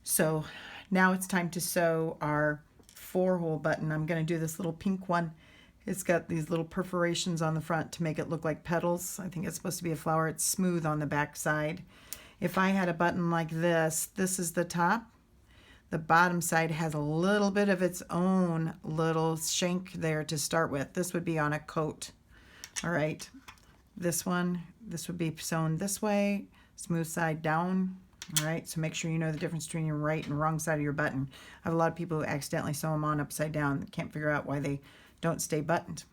So now it's time to sew our 4-hole button. I'm going to do this little pink one. It's got these little perforations on the front to make it look like petals. I think it's supposed to be a flower. It's smooth on the back side. If I had a button like this is the top. The bottom side has a little bit of its own little shank there to start with. This would be on a coat. All right, this would be sewn this way, smooth side down. All right, so make sure you know the difference between your right and wrong side of your button. I have a lot of people who accidentally sew them on upside down, can't figure out why they don't stay buttoned.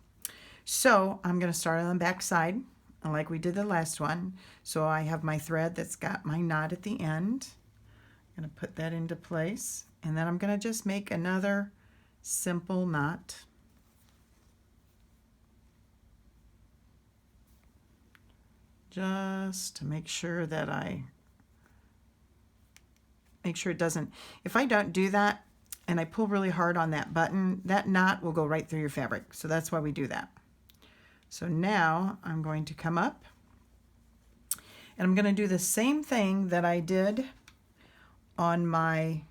So I'm going to start on the back side, like we did the last one. So I have my thread that's got my knot at the end. I'm going to put that into place, and then I'm going to just make another simple knot. Just to make sure that it doesn't, if I don't do that and I pull really hard on that button, that knot will go right through your fabric. So that's why we do that. So now I'm going to come up and I'm going to do the same thing that I did on my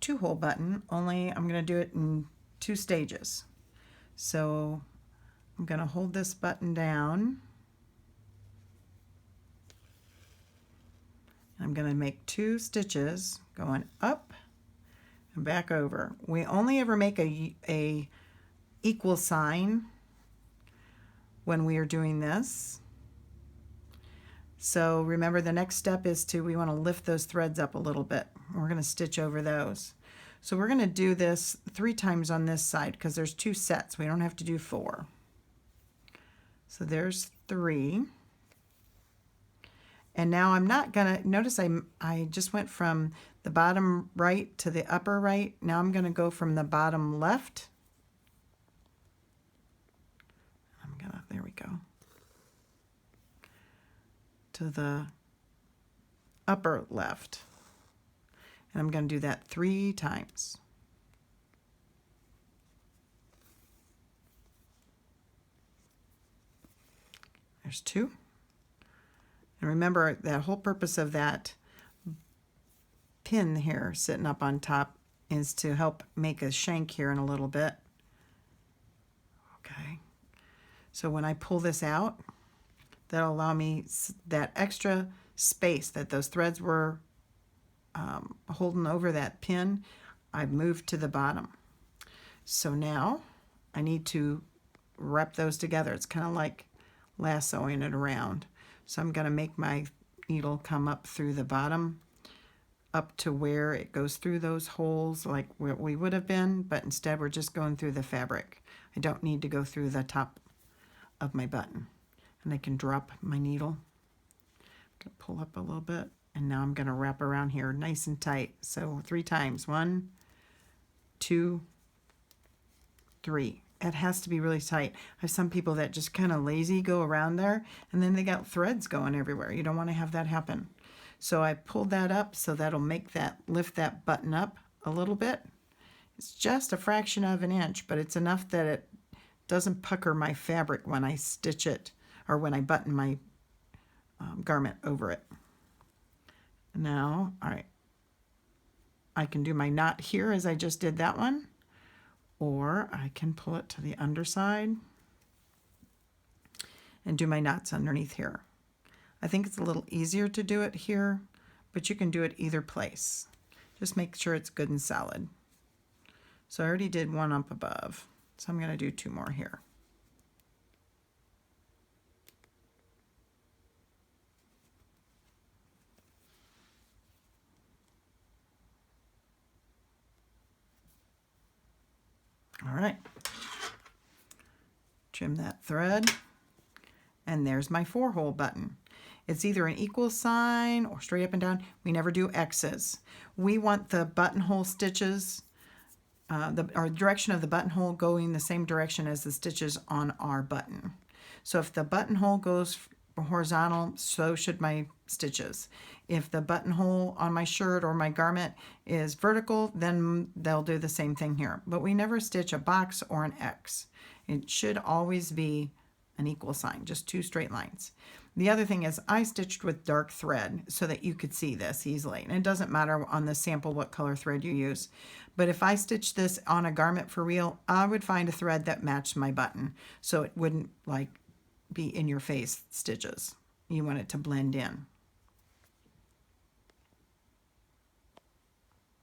2-hole button, only I'm going to do it in 2 stages. So I'm going to hold this button down. I'm going to make 2 stitches going up and back over. We only ever make a equal sign when we are doing this. So remember, the next step is we want to lift those threads up a little bit. We're going to stitch over those. So we're going to do this 3 times on this side because there's 2 sets. We don't have to do 4. So there's 3. And now I'm not gonna, notice I just went from the bottom right to the upper right. Now I'm gonna go from the bottom left. There we go. To the upper left. And I'm gonna do that 3 times. There's 2. And remember, that whole purpose of that pin here sitting up on top is to help make a shank here in a little bit. Okay. So when I pull this out, that'll allow me that extra space that those threads were holding over that pin. I've moved to the bottom. So now I need to wrap those together. It's kind of like lassoing it around. So I'm going to make my needle come up through the bottom, up to where it goes through those holes like where we would have been, but instead we're just going through the fabric. I don't need to go through the top of my button. And I can drop my needle. I'm going to pull up a little bit, and now I'm going to wrap around here nice and tight. So 3 times. 1, 2, 3. It has to be really tight. I have some people that just kind of lazy go around there, and then they got threads going everywhere. You don't want to have that happen. So I pulled that up, so that'll make that, lift that button up a little bit. It's just a fraction of an inch, but it's enough that it doesn't pucker my fabric when I stitch it, or when I button my garment over it. Now, all right, I can do my knot here as I just did that one. Or I can pull it to the underside and do my knots underneath here. I think it's a little easier to do it here, but you can do it either place. Just make sure it's good and solid. So I already did 1 up above, so I'm going to do 2 more here. All right, trim that thread, and there's my 4-hole button. It's either an equal sign or straight up and down. We never do X's. We want the buttonhole stitches, our direction of the buttonhole going the same direction as the stitches on our button. So if the buttonhole goes horizontal, so should my stitches. If the buttonhole on my shirt or my garment is vertical, then they'll do the same thing here. But we never stitch a box or an X. It should always be an equal sign, just 2 straight lines. The other thing is I stitched with dark thread so that you could see this easily. And it doesn't matter on the sample what color thread you use. But if I stitched this on a garment for real, I would find a thread that matched my button so it wouldn't like be in your face stitches. You want it to blend in.